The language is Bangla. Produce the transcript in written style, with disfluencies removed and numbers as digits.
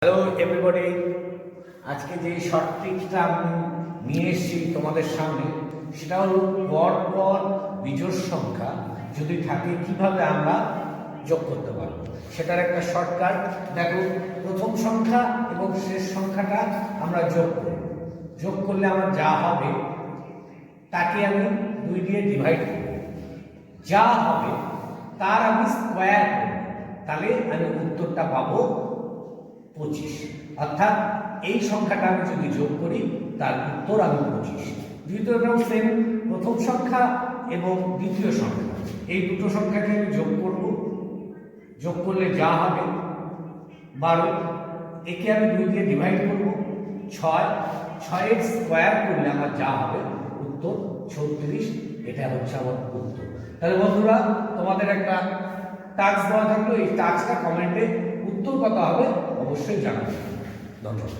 হ্যালো এভরিবডি, আজকে যে শর্ট ট্রিকটা আমি নিয়ে এসেছি তোমাদের সামনে সেটা হলো পরপর বিজোড় সংখ্যা যদি থাকে কিভাবে আমরা যোগ করতে পারব সেটার একটা শর্টকাট। দেখো, প্রথম সংখ্যা এবং শেষ সংখ্যাটা আমরা যোগ করলে আমার যা হবে তাকে আমি 2 দিয়ে ডিভাইড করব, যা হবে তার আমি স্কোয়ার করব, তাহলে আমি উত্তরটা পাবো 25। অর্থাৎ এই সংখ্যাটা আমি যদি যোগ করি তার উত্তর আমি 25। দ্বিতীয়টাও সেম, প্রথম সংখ্যা এবং দ্বিতীয় সংখ্যা এই দুটো সংখ্যাকে আমি যোগ করব, যোগ করলে যা হবে 12, একে আমি 2 দিয়ে ডিভাইড করব 6, 6 এর স্কোয়ার করলে আমার যা হবে উত্তর 36। এটা হচ্ছে আমার উত্তর। তাহলে বন্ধুরা, তোমাদের একটা টাস্ক দেওয়া থাকলো, এই টাস্কটা কমেন্টে উত্তর কত হবে অবশ্যই জানাবেন। ধন্যবাদ।